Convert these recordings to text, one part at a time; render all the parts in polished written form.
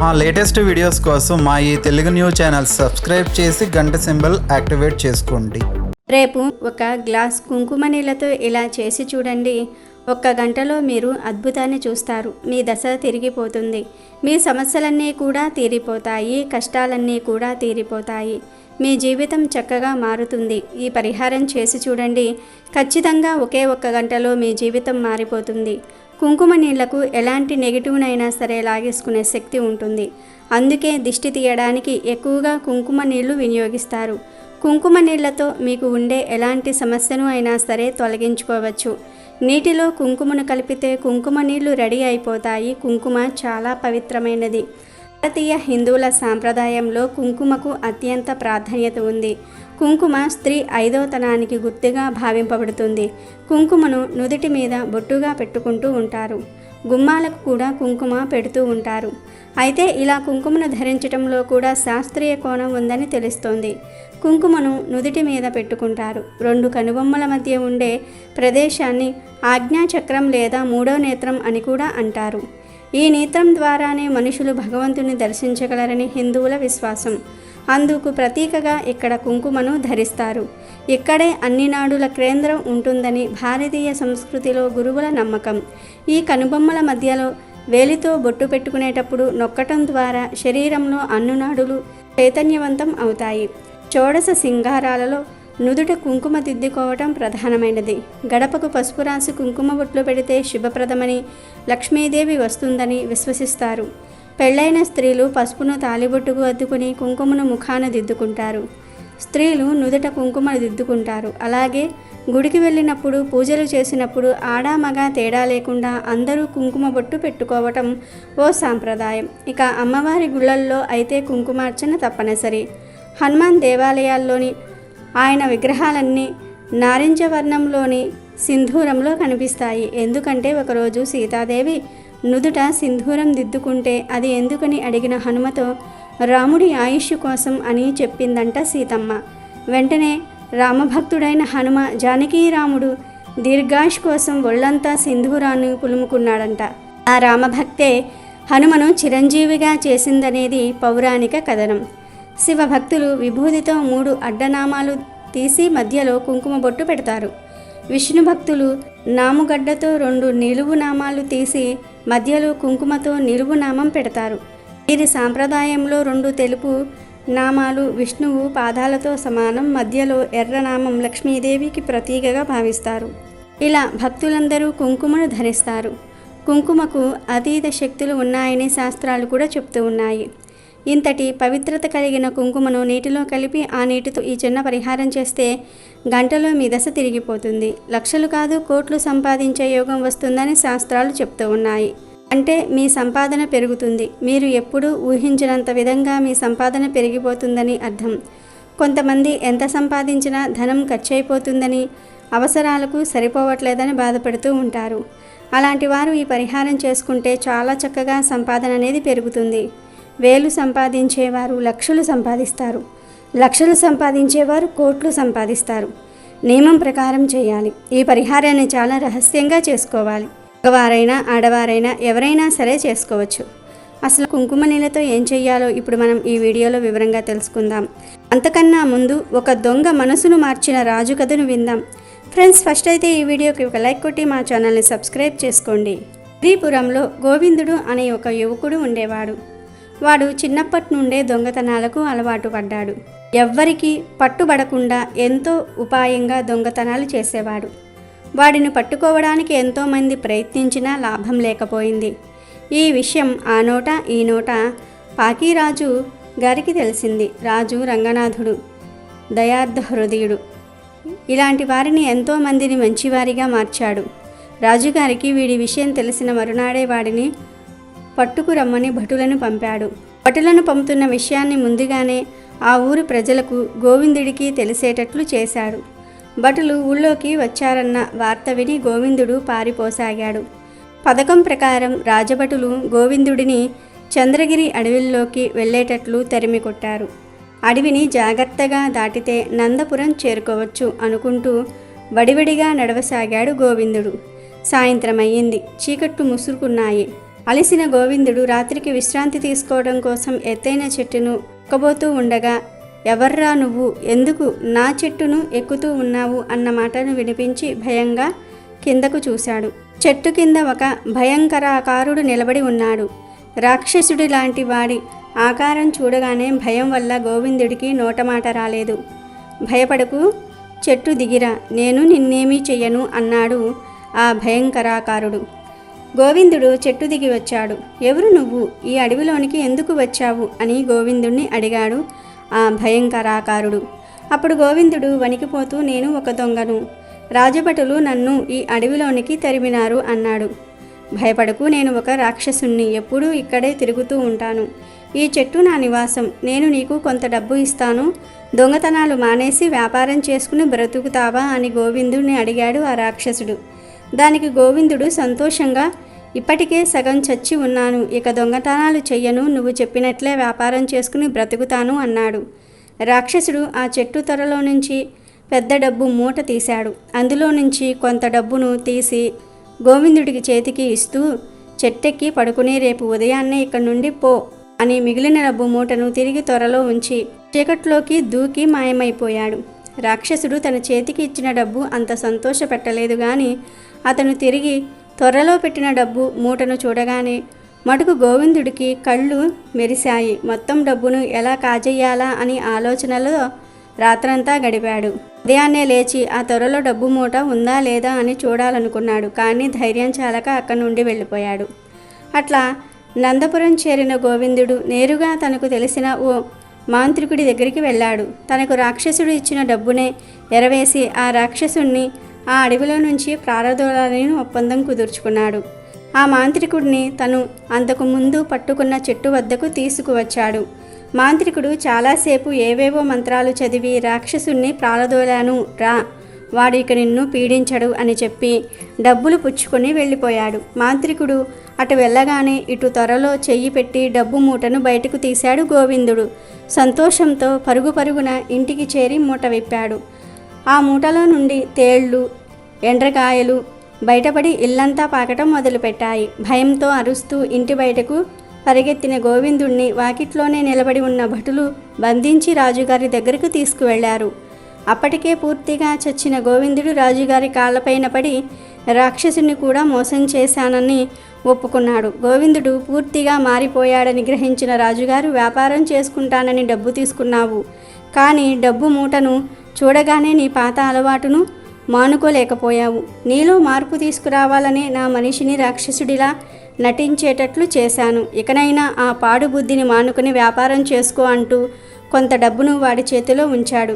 మా latest videos కోసం మా ఈ తెలుగు న్యూస్ ఛానల్ సబ్స్క్రైబ్ చేసి గంట సింబల్ యాక్టివేట్ చేసుకోండి. రేపు ఒక గ్లాస్ కుంకుమ నీళ్ళతో ఇలా చేసి చూడండి. ఒక్క గంటలో మీరు అద్భుతాన్ని చూస్తారు. మీ దశ తిరిగిపోతుంది. మీ సమస్యలన్నీ కూడా తీరిపోతాయి. కష్టాలన్నీ కూడా తీరిపోతాయి. మీ జీవితం చక్కగా మారుతుంది. ఈ పరిహారం చేసి చూడండి. ఖచ్చితంగా ఒకే ఒక్క గంటలో మీ జీవితం మారిపోతుంది. కుంకుమ నీళ్లకు ఎలాంటి నెగిటివ్నైనా సరే లాగేసుకునే శక్తి ఉంటుంది. అందుకే దిష్టి తీయడానికి ఎక్కువగా కుంకుమ నీళ్లు వినియోగిస్తారు. కుంకుమ నీళ్లతో మీకు ఉండే ఎలాంటి సమస్యను అయినా సరే తొలగించుకోవచ్చు. నీటిలో కుంకుమను కలిపితే కుంకుమ నీళ్లు రెడీ అయిపోతాయి. కుంకుమ చాలా పవిత్రమైనది. భారతీయ హిందువుల సాంప్రదాయంలో కుంకుమకు అత్యంత ప్రాధాన్యత ఉంది. కుంకుమ స్త్రీ ఐదవతనానికి గుర్తుగా భావింపబడుతుంది. కుంకుమను నుదుటి మీద బొట్టుగా పెట్టుకుంటూ ఉంటారు. గుమ్మాలకు కూడా కుంకుమ పెడుతూ ఉంటారు. అయితే ఇలా కుంకుమను ధరించడంలో కూడా శాస్త్రీయ కోణం ఉందని తెలుస్తోంది. కుంకుమను నుదుటి మీద పెట్టుకుంటారు. రెండు కనుబొమ్మల మధ్య ఉండే ప్రదేశాన్ని ఆజ్ఞాచక్రం లేదా మూడో నేత్రం అని కూడా అంటారు. ఈ నేత్రం ద్వారానే మనుషులు భగవంతుని దర్శించగలరని హిందువుల విశ్వాసం. అందుకు ప్రతీకగా ఇక్కడ కుంకుమను ధరిస్తారు. ఇక్కడే అన్ని నాడుల కేంద్రం ఉంటుందని భారతీయ సంస్కృతిలో గురువుల నమ్మకం. ఈ కనుబొమ్మల మధ్యలో వేలితో బొట్టు పెట్టుకునేటప్పుడు నొక్కటం ద్వారా శరీరంలో అన్ని నాడులు చైతన్యవంతం అవుతాయి. షోడశ సింగారాలలో నుదుట కుంకుమ దిద్దుకోవటం ప్రధానమైనది. గడపకు పసుపు రాసి కుంకుమ బొట్లు పెడితే శుభప్రదమని, లక్ష్మీదేవి వస్తుందని విశ్వసిస్తారు. పెళ్లైన స్త్రీలు పసుపును తాలిబొట్టుకు అద్దుకుని కుంకుమను ముఖాన దిద్దుకుంటారు. స్త్రీలు నుదుట కుంకుమను దిద్దుకుంటారు. అలాగే గుడికి వెళ్ళినప్పుడు, పూజలు చేసినప్పుడు ఆడ మగ తేడా లేకుండా అందరూ కుంకుమ బొట్టు పెట్టుకోవటం ఓ సాంప్రదాయం. ఇక అమ్మవారి గుళ్ళల్లో అయితే కుంకుమార్చన తప్పనిసరి. హనుమాన్ దేవాలయాల్లోని ఆయన విగ్రహాలన్నీ నారింజ వర్ణంలోని సింధూరంలో కనిపిస్తాయి. ఎందుకంటే ఒకరోజు సీతాదేవి నుదుట సింధూరం దిద్దుకుంటే అది ఎందుకని అడిగిన హనుమతో రాముడి ఆయుష్ కోసం అని చెప్పిందంట సీతమ్మ. వెంటనే రామభక్తుడైన హనుమ జానకీరాముడు దీర్ఘాయుష్ కోసం ఒళ్ళంతా సింధూరాన్ని పులుముకున్నాడంట. ఆ రామభక్తే హనుమను చిరంజీవిగా చేసిందనేది పౌరాణిక కథనం. శివభక్తులు విభూతితో 3 అడ్డనామాలు తీసి మధ్యలో కుంకుమ బొట్టు పెడతారు. విష్ణు భక్తులు నాముగడ్డతో 2 నిలువు నామాలు తీసి మధ్యలో కుంకుమతో నిలువు నామం పెడతారు. వీరి సాంప్రదాయంలో 2 తెలుపు నామాలు విష్ణువు పాదాలతో సమానం, మధ్యలో ఎర్రనామం లక్ష్మీదేవికి ప్రతీకగా భావిస్తారు. ఇలా భక్తులందరూ కుంకుమను ధరిస్తారు. కుంకుమకు అతీత శక్తులు ఉన్నాయని శాస్త్రాలు కూడా చెప్తూ ఉన్నాయి. ఇంతటి పవిత్రత కలిగిన కుంకుమను నీటిలో కలిపి ఆ నీటితో ఈ చిన్న పరిహారం చేస్తే గంటలో మీ దశ తిరిగిపోతుంది. లక్షలు కాదు కోట్లు సంపాదించే యోగం వస్తుందని శాస్త్రాలు చెప్తూ ఉన్నాయి. అంటే మీ సంపాదన పెరుగుతుంది. మీరు ఎప్పుడూ ఊహించినంత విధంగా మీ సంపాదన పెరిగిపోతుందని అర్థం. కొంతమంది ఎంత సంపాదించినా ధనం ఖర్చయిపోతుందని, అవసరాలకు సరిపోవట్లేదని బాధపడుతూ ఉంటారు. అలాంటి వారు ఈ పరిహారం చేసుకుంటే చాలా చక్కగా సంపాదన అనేది పెరుగుతుంది. వేలు సంపాదించేవారు లక్షలు సంపాదిస్తారు. లక్షలు సంపాదించేవారు కోట్లు సంపాదిస్తారు. నియమం ప్రకారం చేయాలి. ఈ పరిహారాన్ని చాలా రహస్యంగా చేసుకోవాలి. మగవారైనా ఆడవారైనా ఎవరైనా సరే చేసుకోవచ్చు. అసలు కుంకుమ నీళ్ళతో ఏం చెయ్యాలో ఇప్పుడు మనం ఈ వీడియోలో వివరంగా తెలుసుకుందాం. అంతకన్నా ముందు ఒక దొంగ మనసును మార్చిన రాజు కథను విందాం. ఫ్రెండ్స్, ఫస్ట్ అయితే ఈ వీడియోకి ఒక లైక్ కొట్టి మా ఛానల్ని సబ్స్క్రైబ్ చేసుకోండి. శ్రీపురంలో గోవిందుడు అనే ఒక యువకుడు ఉండేవాడు. వాడు చిన్నప్పటి నుండే దొంగతనాలకు అలవాటు పడ్డాడు. ఎవ్వరికీ పట్టుబడకుండా ఎంతో ఉపాయంగా దొంగతనాలు చేసేవాడు. వాడిని పట్టుకోవడానికి ఎంతోమంది ప్రయత్నించినా లాభం లేకపోయింది. ఈ విషయం ఆ నోట ఈ నోట పాకీరాజు గారికి తెలిసింది. రాజు రంగనాథుడు దయార్థ హృదయుడు. ఇలాంటి వారిని ఎంతోమందిని మంచివారిగా మార్చాడు. రాజుగారికి వీడి విషయం తెలిసిన మరునాడే వాడిని పట్టుకురమ్మని భటులను పంపాడు. భటులను పంపుతున్న విషయాన్ని ముందుగానే ఆ ఊరి ప్రజలకు గోవిందుడికి తెలిసేటట్లు చేశాడు. భటులు ఊళ్ళోకి వచ్చారన్న వార్త విని గోవిందుడు పారిపోసాగాడు. పథకం ప్రకారం రాజభటులు గోవిందుడిని చంద్రగిరి అడవిలోకి వెళ్ళేటట్లు తరిమి కొట్టారు. అడవిని జాగ్రత్తగా దాటితే నందపురం చేరుకోవచ్చు అనుకుంటూ వడివడిగా నడవసాగాడు గోవిందుడు. సాయంత్రం అయ్యింది. చీకట్లు ముసురుకున్నాయి. అలసిన గోవిందుడు రాత్రికి విశ్రాంతి తీసుకోవడం కోసం ఎత్తైన చెట్టును ఎక్కబోతూ ఉండగా, ఎవర్రా నువ్వు, ఎందుకు నా చెట్టును ఎక్కుతూ ఉన్నావు అన్న మాటను వినిపించి భయంగా కిందకు చూశాడు. చెట్టు కింద ఒక భయంకరాకారుడు నిలబడి ఉన్నాడు. రాక్షసుడి లాంటి వాడి ఆకారం చూడగానే భయం వల్ల గోవిందుడికి నోటమాట రాలేదు. భయపడకు, చెట్టు దిగిరా, నేను నిన్నేమీ చెయ్యను అన్నాడు ఆ భయంకరాకారుడు. గోవిందుడు చెట్టు దిగి వచ్చాడు. ఎవరు నువ్వు, ఈ అడవిలోనికి ఎందుకు వచ్చావు అని గోవిందుణ్ణి అడిగాడు ఆ భయంకరాకారుడు. అప్పుడు గోవిందుడు వణికిపోతూ, నేను ఒక దొంగను, రాజభటులు నన్ను ఈ అడవిలోనికి తరిమినారు అన్నాడు. భయపడకు, నేను ఒక రాక్షసుణ్ణి, ఎప్పుడూ ఇక్కడే తిరుగుతూ ఉంటాను. ఈ చెట్టు నా నివాసం, నేను నీకు కొంత డబ్బు ఇస్తాను, దొంగతనాలు మానేసి వ్యాపారం చేసుకుని బ్రతుకుతావా అని గోవిందుడిని అడిగాడు ఆ రాక్షసుడు. దానికి గోవిందుడు సంతోషంగా, ఇప్పటికే సగం చచ్చి ఉన్నాను, ఇక దొంగతనాలు చెయ్యను, నువ్వు చెప్పినట్లే వ్యాపారం చేసుకుని బ్రతుకుతాను అన్నాడు. రాక్షసుడు ఆ చెట్టు త్వరలో నుంచి పెద్ద డబ్బు మూట తీశాడు. అందులో నుంచి కొంత డబ్బును తీసి గోవిందుడికి చేతికి ఇస్తూ, చెట్టెక్కి పడుకుని రేపు ఉదయాన్నే ఇక్కడి నుండి పో అని మిగిలిన డబ్బు మూటను తిరిగి త్వరలో ఉంచి చీకట్లోకి దూకి మాయమైపోయాడు. రాక్షసుడు తన చేతికి ఇచ్చిన డబ్బు అంత సంతోషపెట్టలేదు గాని అతను తిరిగి త్వరలో పెట్టిన డబ్బు మూటను చూడగానే మటుకు గోవిందుడికి కళ్ళు మెరిశాయి. మొత్తం డబ్బును ఎలా కాజేయాలా అని ఆలోచనలో రాత్రంతా గడిపాడు. ఉదయాన్నే లేచి ఆ త్వరలో డబ్బు మూట ఉందా లేదా అని చూడాలనుకున్నాడు. కానీ ధైర్యం చాలక అక్కడి నుండి వెళ్ళిపోయాడు. అట్లా నందపురం చేరిన గోవిందుడు నేరుగా తనకు తెలిసిన ఓ మాంత్రికుడి దగ్గరికి వెళ్ళాడు. తనకు రాక్షసుడు ఇచ్చిన డబ్బునే ఎరవేసి ఆ రాక్షసుణ్ణి ఆ అడవిలో నుంచి ప్రారదోలాలని ఒప్పందం కుదుర్చుకున్నాడు. ఆ మాంత్రికుడిని తను అంతకు ముందు పట్టుకున్న చెట్టు వద్దకు తీసుకువచ్చాడు. మాంత్రికుడు చాలాసేపు ఏవేవో మంత్రాలు చదివి రాక్షసుణ్ణి ప్రారదోలాను రా, వాడు ఇక నిన్ను పీడించడు అని చెప్పి డబ్బులు పుచ్చుకొని వెళ్ళిపోయాడు. మాంత్రికుడు అటు వెళ్ళగానే ఇటు త్వరలో చెయ్యి పెట్టి డబ్బు మూటను బయటకు తీశాడు గోవిందుడు. సంతోషంతో పరుగు పరుగున ఇంటికి చేరి మూట విప్పాడు. ఆ మూటలో నుండి తేళ్లు, ఎండ్రకాయలు బయటపడి ఇల్లంతా పాకటం మొదలుపెట్టాయి. భయంతో అరుస్తూ ఇంటి బయటకు పరిగెత్తిన గోవిందుణ్ణి వాకిట్లోనే నిలబడి ఉన్న భటులు బంధించి రాజుగారి దగ్గరకు తీసుకువెళ్లారు. అప్పటికే పూర్తిగా చచ్చిన గోవిందుడు రాజుగారి కాళ్లపైన పడి రాక్షసుని కూడా మోసం చేశానని ఒప్పుకున్నాడు. గోవిందుడు పూర్తిగా మారిపోయాడని గ్రహించిన రాజుగారు, వ్యాపారం చేసుకుంటానని డబ్బు తీసుకున్నావు, కానీ డబ్బు మూటను చూడగానే నీ పాత అలవాటును మానుకోలేకపోయావు. నీలో మార్పు తీసుకురావాలనే నా మనిషిని రాక్షసుడిలా నటించేటట్లు చేశాను. ఇకనైనా ఆ పాడు బుద్ధిని మానుకుని వ్యాపారం చేసుకో అంటూ కొంత డబ్బును వాడి చేతిలో ఉంచాడు.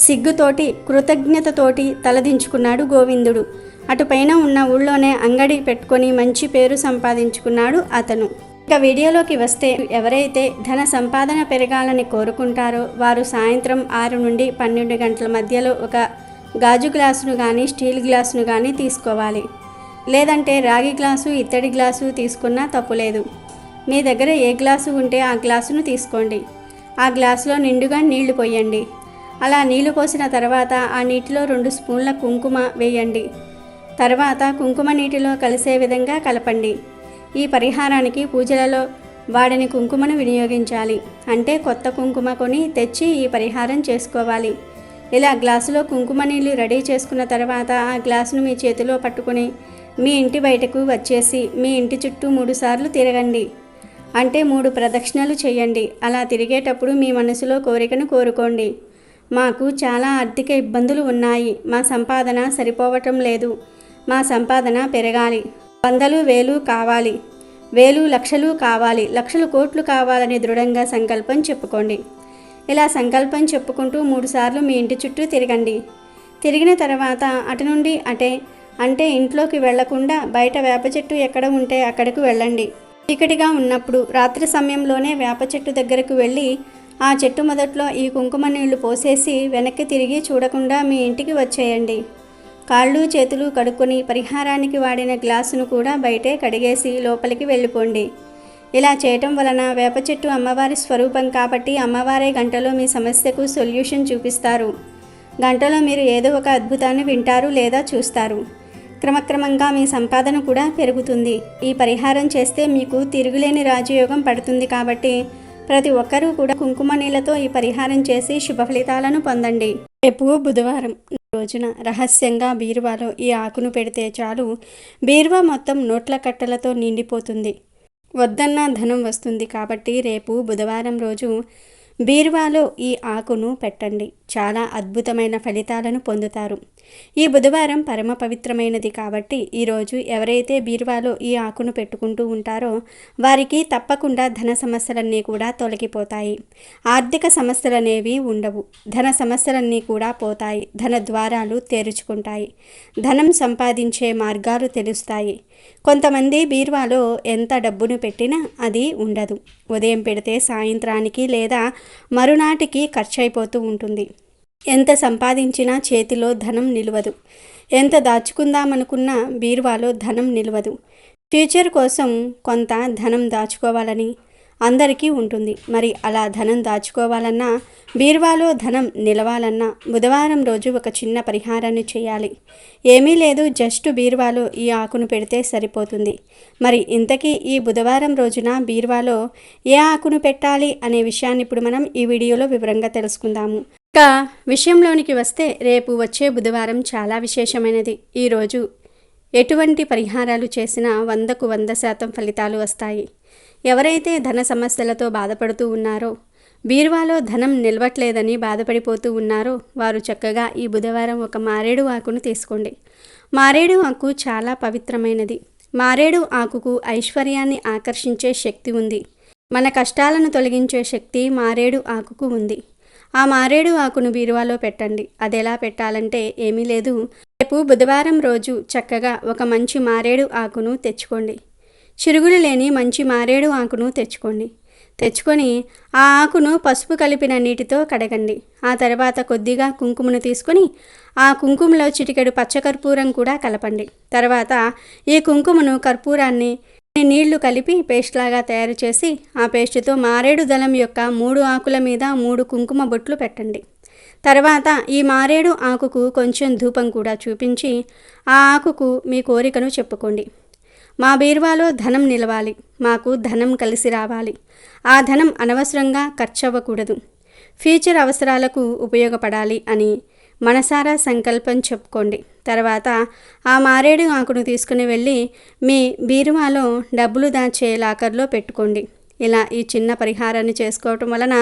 సిగ్గుతోటి కృతజ్ఞతతోటి తలదించుకున్నాడు గోవిందుడు. అటుపైన ఉన్న ఊళ్ళోనే అంగడి పెట్టుకొని మంచి పేరు సంపాదించుకున్నాడు అతను. ఇక వీడియోలోకి వస్తే, ఎవరైతే ధన సంపాదన పెరగాలని కోరుకుంటారో వారు సాయంత్రం 6 నుండి 12 గంటల మధ్యలో ఒక గాజు గ్లాసును కానీ స్టీల్ గ్లాసును కానీ తీసుకోవాలి. లేదంటే రాగి గ్లాసు, ఇత్తడి గ్లాసు తీసుకున్నా తప్పులేదు. మీ దగ్గర ఏ గ్లాసు ఉంటే ఆ గ్లాసును తీసుకోండి. ఆ గ్లాసులో నిండుగా నీళ్లు పోయండి. అలా నీళ్లు పోసిన తర్వాత ఆ నీటిలో 2 స్పూన్ల కుంకుమ వేయండి. తర్వాత కుంకుమ నీటిలో కలిసే విధంగా కలపండి. ఈ పరిహారానికి పూజలలో వాడిని కుంకుమను వినియోగించాలి. అంటే కొత్త కుంకుమ కొని తెచ్చి ఈ పరిహారం చేసుకోవాలి. ఇలా గ్లాసులో కుంకుమ నీళ్ళు రెడీ చేసుకున్న తర్వాత ఆ గ్లాసును మీ చేతిలో పట్టుకుని మీ ఇంటి బయటకు వచ్చేసి మీ ఇంటి చుట్టూ 3 సార్లు తిరగండి. అంటే 3 ప్రదక్షిణలు చేయండి. అలా తిరిగేటప్పుడు మీ మనసులో కోరికను కోరుకోండి. మాకు చాలా ఆర్థిక ఇబ్బందులు ఉన్నాయి, మా సంపాదన సరిపోవటం లేదు, మా సంపాదన పెరగాలి, 100,000, 1,000 కావాలి, 1,000 లక్షలు కావాలి, లక్షలు కోట్లు కావాలని దృఢంగా సంకల్పం చెప్పుకోండి. ఇలా సంకల్పం చెప్పుకుంటూ 3 సార్లు మీ ఇంటి చుట్టూ తిరగండి. తిరిగిన తర్వాత అటు నుండి అటే, అంటే ఇంట్లోకి వెళ్లకుండా బయట వేప చెట్టు ఎక్కడ ఉంటే అక్కడకు వెళ్ళండి. చీకటిగా ఉన్నప్పుడు రాత్రి సమయంలోనే వేప చెట్టు దగ్గరకు వెళ్ళి ఆ చెట్టు మొదట్లో ఈ కుంకుమ నీళ్లు పోసేసి వెనక్కి తిరిగి చూడకుండా మీ ఇంటికి వచ్చేయండి. కాళ్ళు చేతులు కడుక్కొని పరిహారానికి వాడిన గ్లాసును కూడా బయటే కడిగేసి లోపలికి వెళ్ళిపోండి. ఇలా చేయటం వలన వేప చెట్టు అమ్మవారి స్వరూపం కాబట్టి అమ్మవారే గంటలో మీ సమస్యకు సొల్యూషన్ చూపిస్తారు. గంటలో మీరు ఏదో ఒక అద్భుతాన్ని వింటారు లేదా చూస్తారు. క్రమక్రమంగా మీ సంపాదన కూడా పెరుగుతుంది. ఈ పరిహారం చేస్తే మీకు తిరుగులేని రాజయోగం పడుతుంది కాబట్టి ప్రతి ఒక్కరూ కూడా కుంకుమ నీళ్ళతో ఈ పరిహారం చేసి శుభ ఫలితాలను పొందండి. రేపు బుధవారం రోజున రహస్యంగా బీరువాలో ఈ ఆకును పెడితే చాలు, బీరువా మొత్తం నోట్ల కట్టలతో నిండిపోతుంది. వద్దన్న ధనం వస్తుంది. కాబట్టి రేపు బుధవారం రోజు బీరువాలో ఈ ఆకును పెట్టండి. చాలా అద్భుతమైన ఫలితాలను పొందుతారు. ఈ బుధవారం పరమ పవిత్రమైనది కాబట్టి ఈరోజు ఎవరైతే బీరువాలో ఈ ఆకును పెట్టుకుంటూ ఉంటారో వారికి తప్పకుండా ధన సమస్యలన్నీ కూడా తొలగిపోతాయి. ఆర్థిక సమస్యలనేవి ఉండవు. ధన సమస్యలన్నీ కూడా పోతాయి. ధన ద్వారాలు తెరుచుకుంటాయి. ధనం సంపాదించే మార్గాలు తెలుస్తాయి. కొంతమంది బీరువాలో ఎంత డబ్బును పెట్టినా అది ఉండదు. ఉదయం పెడితే సాయంత్రానికి లేదా మరునాటికి ఖర్చు అయిపోతూ ఉంటుంది. ఎంత సంపాదించినా చేతిలో ధనం నిలవదు. ఎంత దాచుకుందామనుకున్నా బీరువాలో ధనం నిలవదు. ఫ్యూచర్ కోసం కొంత ధనం దాచుకోవాలని అందరికీ ఉంటుంది. మరి అలా ధనం దాచుకోవాలన్నా, బీరువాలో ధనం నిలవాలన్నా బుధవారం రోజు ఒక చిన్న పరిహారాన్ని చేయాలి. ఏమీ లేదు, జస్ట్ బీరువాలో ఈ ఆకును పెడితే సరిపోతుంది. మరి ఇంతకీ ఈ బుధవారం రోజున బీరువాలో ఏ ఆకును పెట్టాలి అనే విషయాన్ని ఇప్పుడు మనం ఈ వీడియోలో వివరంగా తెలుసుకుందాము. ఇక విషయంలోనికి వస్తే రేపు వచ్చే బుధవారం చాలా విశేషమైనది. ఈరోజు ఎటువంటి పరిహారాలు చేసినా 100కు 100% ఫలితాలు వస్తాయి. ఎవరైతే ధన సమస్యలతో బాధపడుతూ ఉన్నారో, బీరువాలో ధనం నిలవట్లేదని బాధపడిపోతూ ఉన్నారో వారు చక్కగా ఈ బుధవారం ఒక మారేడు ఆకును తీసుకోండి. మారేడు ఆకు చాలా పవిత్రమైనది. మారేడు ఆకుకు ఐశ్వర్యాన్ని ఆకర్షించే శక్తి ఉంది. మన కష్టాలను తొలగించే శక్తి మారేడు ఆకుకు ఉంది. ఆ మారేడు ఆకును బీరువాలో పెట్టండి. అది ఎలా పెట్టాలంటే ఏమీ లేదు, రేపు బుధవారం రోజు చక్కగా ఒక మంచి మారేడు ఆకును తెచ్చుకోండి. చిరుగులు లేని మంచి మారేడు ఆకును తెచ్చుకొని ఆ ఆకును పసుపు కలిపిన నీటితో కడగండి. ఆ తర్వాత కొద్దిగా కుంకుమను తీసుకొని ఆ కుంకుమలో చిటికెడు పచ్చకర్పూరం కూడా కలపండి. తర్వాత ఈ కుంకుమను కర్పూరాన్ని నీళ్లు కలిపి పేస్ట్ లాగా తయారు చేసి ఆ పేస్టుతో మారేడు దళం యొక్క 3 ఆకుల మీద 3 కుంకుమ బొట్లు పెట్టండి. తర్వాత ఈ మారేడు ఆకుకు కొంచెం ధూపం కూడా చూపించి ఆ ఆకుకు మీ కోరికను చెప్పుకోండి. మా బీరువాలో ధనం నిలవాలి, మాకు ధనం కలిసి రావాలి, ఆ ధనం అనవసరంగా ఖర్చు అవ్వకూడదు, ఫ్యూచర్ అవసరాలకు ఉపయోగపడాలి అని మనసారా సంకల్పం చెప్పుకోండి. తర్వాత ఆ మారేడు ఆకును తీసుకుని వెళ్ళి మీ బీరువాలో డబ్బులు దాచే లాకర్లో పెట్టుకోండి. ఇలా ఈ చిన్న పరిహారాన్ని చేసుకోవటం వలన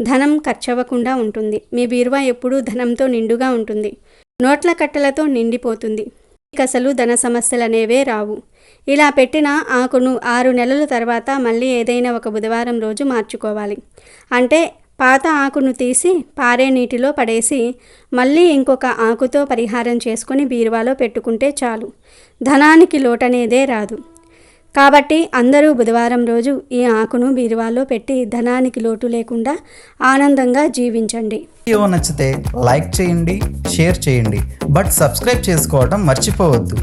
ధనం ఖర్చవ్వకుండా ఉంటుంది. మీ బీరువా ఎప్పుడూ ధనంతో నిండుగా ఉంటుంది. నోట్ల కట్టలతో నిండిపోతుంది. అసలు ధన సమస్యలు అనేవే రావు. ఇలా పెట్టిన ఆకును 6 నెలల తర్వాత మళ్ళీ ఏదైనా ఒక బుధవారం రోజు మార్చుకోవాలి. అంటే పాత ఆకును తీసి పారే నీటిలో పడేసి మళ్ళీ ఇంకొక ఆకుతో పరిహారం చేసుకొని బీరువాలో పెట్టుకుంటే చాలు. ధనానికి లోటనేదే రాదు. కాబట్టి అందరూ బుధవారం రోజు ఈ ఆకును బీరువాలో పెట్టి ధనానికి లోటు లేకుండా ఆనందంగా జీవించండి. వీడియో నచ్చితే లైక్ చేయండి, షేర్ చేయండి, బట్ సబ్స్క్రైబ్ చేసుకోవడం మర్చిపోవద్దు.